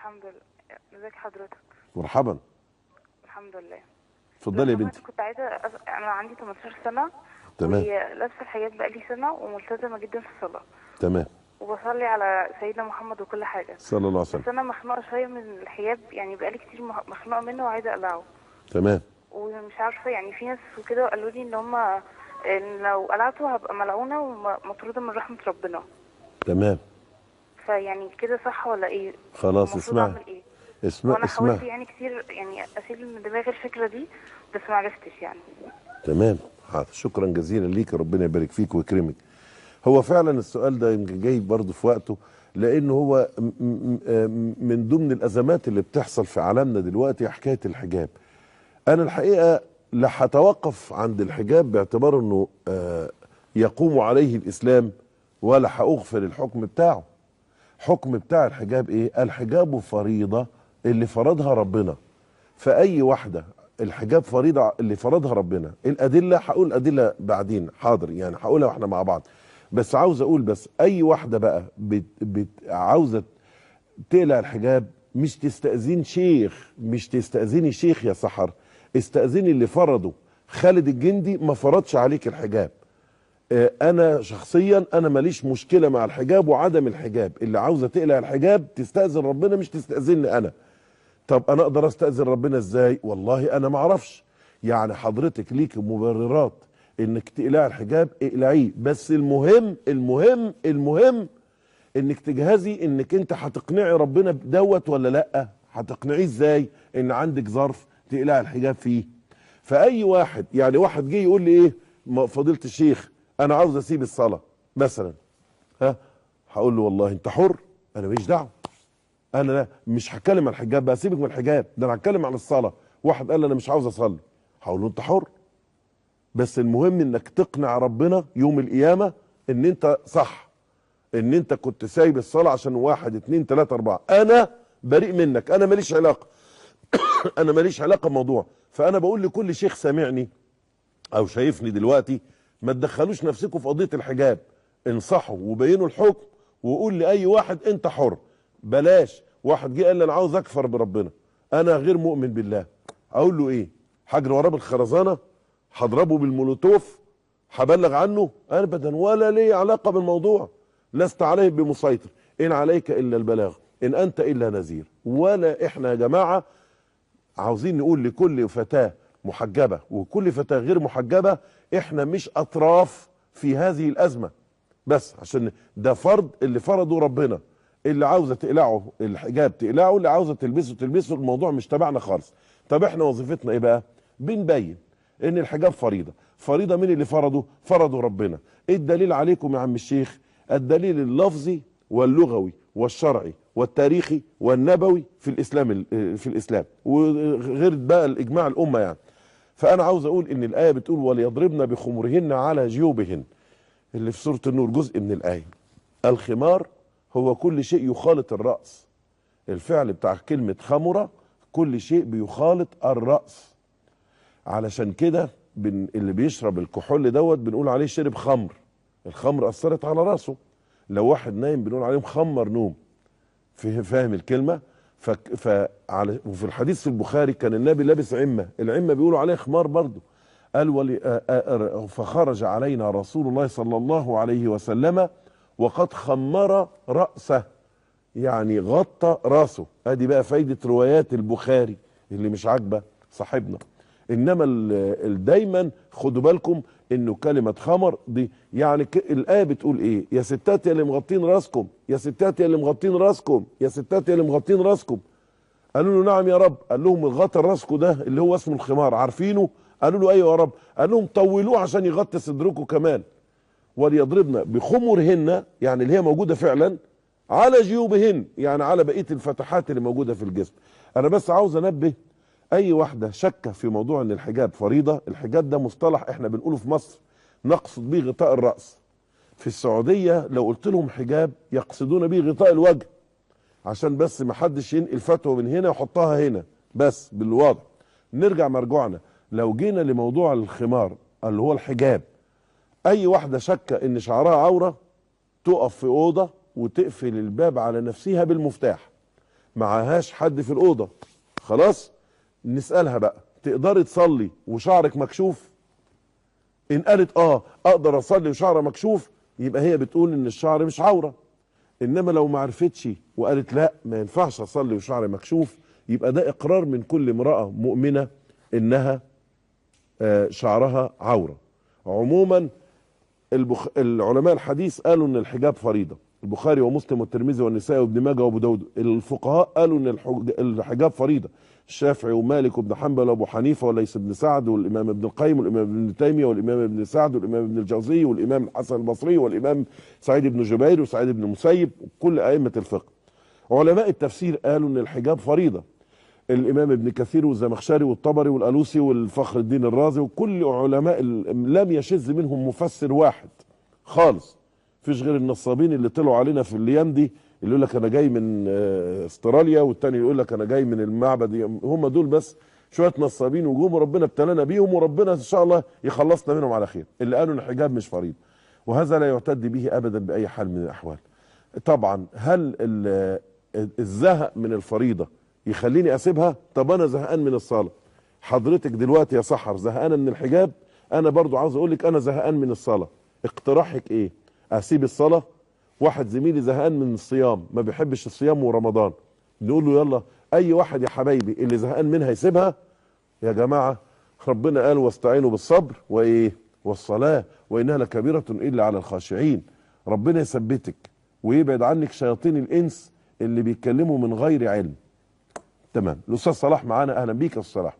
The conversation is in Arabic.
الحمد لله. ازيك حضرتك؟ مرحبا. الحمد لله. اتفضلي يا لو بنتي. سمحت كنت عايزه انا عندي 18 سنه تمام. ولابسه الحجاب بقالي سنه وملتزمه جدا في الصلاه تمام. وبصلي على سيدنا محمد وكل حاجه. صلى الله عليه بس وسلم. انا مخنوقه شويه من الحجاب، يعني بقالي كتير مخنوقه منه وعايزه اقلعه. تمام. ومش عارفه، يعني في ناس وكده قالوا لي ان هم إن لو قلعته هبقى ملعونه ومطروده من رحمه ربنا. تمام. فيعني كده صح ولا ايه؟ خلاص المفروض اسمعي. اعمل ايه؟ اسمع وانا اسمع. حاولت يعني كتير يعني اشيل من دماغي الفكره دي، بس ما عرفتش يعني. تمام. حاضر. شكرا جزيلا ليك، ربنا يبارك فيك ويكرمك. هو فعلا السؤال ده يمكن جاي برضه في وقته، لانه هو من ضمن الازمات اللي بتحصل في عالمنا دلوقتي حكايه الحجاب. انا الحقيقه لا هتوقف عند الحجاب باعتبار انه يقوم عليه الاسلام، ولا هاغفر الحكم بتاعه. حكم بتاع الحجاب ايه؟ الحجاب فريضه اللي فرضها ربنا. فاي واحده الحجاب فريضه اللي فرضها ربنا. الادله هقول ادله بعدين، حاضر، يعني هقولها واحنا مع بعض. بس عاوز اقول، بس اي واحده بقى عاوزه تقلع الحجاب، مش تستأذين شيخ، مش تستأذيني شيخ يا سحر، استأذيني اللي فرضه. خالد الجندي ما فرضش عليك الحجاب. انا شخصيا انا ماليش مشكله مع الحجاب وعدم الحجاب. اللي عاوزه تقلع الحجاب تستأذن ربنا، مش تستأذني انا. طب انا اقدر استأذن ربنا ازاي؟ والله انا ما اعرفش. يعني حضرتك ليك مبررات انك تقلع الحجاب، اقلعيه، بس المهم انك تجهزي انك انت هتقنعي ربنا بدوت ولا لا. هتقنعيه ازاي ان عندك ظرف تقلع الحجاب فيه؟ فاي واحد، يعني واحد جه يقول لي ايه، فضيله الشيخ انا عاوز اسيب الصلاه مثلا، ها، هقول له والله انت حر، انا ماليش دعوه. انا لا مش هتكلم عن الحجاب بقى، سيبك من الحجاب ده، انا هتكلم عن الصلاه. واحد قال لي انا مش عاوز اصلي، هقول له انت حر، بس المهم انك تقنع ربنا يوم القيامه ان انت صح، ان انت كنت سايب الصلاه عشان واحد اتنين تلاته اربعه. انا بريء منك، انا ماليش علاقه. انا ماليش علاقه بموضوع. فانا بقول لكل شيخ سامعني او شايفني دلوقتي، ما تدخلوش نفسكم في قضيه الحجاب. انصحوا وبينوا الحكم، وقول لاي واحد انت حر. بلاش واحد جه قال لي انا عاوز اكفر بربنا، انا غير مؤمن بالله، اقول له ايه؟ هجري وراه بالخرزانه؟ هضربه بالمولوتوف؟ هبلغ عنه؟ ابدا، ولا لي علاقه بالموضوع. لست عليه بمسيطر، ان عليك الا البلاغ، ان انت الا نذير. ولا احنا يا جماعه عاوزين نقول لكل فتاة محجبة وكل فتاة غير محجبة احنا مش اطراف في هذه الازمة، بس عشان ده فرض اللي فرضه ربنا. اللي عاوزة تقلعه الحجاب تقلعه، اللي عاوزة تلبسه تلبسه، الموضوع مش تبعنا خالص. طب احنا وظيفتنا ايه بقى؟ بنبين ان الحجاب فريضة. فريضة مين اللي فرضه؟ فرضه ربنا. ايه الدليل عليكم يا عم الشيخ؟ الدليل اللفظي واللغوي والشرعي والتاريخي والنبوي في الاسلام وغير بقى الاجماع الامه يعني. فانا عاوز اقول ان الايه بتقول وليضربن بخمرهن على جيوبهن، اللي في سوره النور جزء من الايه. الخمار هو كل شيء يخالط الراس. الفعل بتاع كلمه خمره كل شيء بيخالط الراس. علشان كده اللي بيشرب الكحول دوت بنقول عليه شرب خمر. الخمر اثرت على راسه. لو واحد نايم بنقول عليه مخمر نوم. فاهم الكلمه؟ وفي الحديث في البخاري كان النبي لابس عمه، العمه بيقولوا عليه خمار برضه. قال فخرج علينا رسول الله صلى الله عليه وسلم وقد خمر راسه، يعني غطى راسه. ادي بقى فايده روايات البخاري اللي مش عاجبه صاحبنا. انما دايما خدوا بالكم انه كلمه خمر دي يعني الايه بتقول ايه؟ يا ستات يا اللي مغطين راسكم، يا ستات يا اللي مغطين راسكم، يا ستات يا اللي مغطين راسكم. قالوا له نعم يا رب. قال لهم الغطا الراسكم ده اللي هو اسمه الخمار، عارفينه؟ قالوا له ايوه يا رب. قال لهم طولوه عشان يغطي صدركم كمان. وليضربن بخمرهن، يعني اللي هي موجوده فعلا، على جيوبهن، يعني على بقيه الفتحات اللي موجوده في الجسم. انا بس عاوز انبه اي واحده شاكه في موضوع ان الحجاب فريضه. الحجاب ده مصطلح احنا بنقوله في مصر نقصد بيه غطاء الراس. في السعوديه لو قلت لهم حجاب يقصدون بيه غطاء الوجه، عشان بس ما حدش ينقل فتوى من هنا ويحطها هنا، بس بالواضح. نرجع مرجوعنا، لو جينا لموضوع الخمار اللي هو الحجاب، اي واحده شاكه ان شعرها عوره تقف في اوضه وتقفل الباب على نفسها بالمفتاح. معهاش حد في الاوضه، خلاص نسالها بقى تقدري تصلي وشعرك مكشوف؟ ان قالت اقدر اصلي وشعرها مكشوف يبقى هي بتقول ان الشعر مش عوره. انما لو ما عرفتش وقالت لا ما ينفعش اصلي وشعري مكشوف، يبقى ده اقرار من كل امراه مؤمنه انها شعرها عوره. عموما العلماء الحديث قالوا ان الحجاب فريضه، البخاري ومسلم والترمذي والنسائي وابن ماجه وابو داود. الفقهاء قالوا ان الحجاب فريضه، الشافعي ومالك وابن حنبل وابو حنيفه وليس بن سعد والامام ابن القيم والامام ابن تيميه والامام ابن سعد والامام ابن الجوزي والامام الحسن البصري والامام سعيد بن جبير وسعيد بن المسيب وكل ائمه الفقه. علماء التفسير قالوا ان الحجاب فريضه، الامام ابن كثير والزمخشري والطبري والالوسي والفخر الدين الرازي وكل علماء لم يشذ منهم مفسر واحد خالص. فيش غير النصابين اللي طلعوا علينا في الايام دي، اللي يقول لك انا جاي من استراليا والتاني يقول لك انا جاي من المعبد. هم دول بس شويه نصابين وجوم وربنا ابتلانا بيهم، وربنا ان شاء الله يخلصنا منهم على خير، اللي قالوا ان الحجاب مش فريضه. وهذا لا يعتد به ابدا باي حال من الاحوال. طبعا هل الزهق من الفريضه يخليني اسيبها؟ طب انا زهقان من الصلاه، حضرتك دلوقتي يا سحر زهقانه من الحجاب، انا برضو عاوز اقول لك انا زهقان من الصلاه، اقتراحك ايه؟ اسيب الصلاه؟ واحد زميلي زهقان من الصيام، ما بيحبش الصيام ورمضان، نقول له يلا اي واحد يا حبايبي اللي زهقان منها يسيبها؟ يا جماعه ربنا قال واستعينوا بالصبر وايه والصلاه وانها لكبيره الا على الخاشعين. ربنا يثبتك ويبعد عنك شياطين الانس اللي بيتكلموا من غير علم. تمام. الاستاذ صلاح معانا، اهلا بيك يا استاذ صلاح.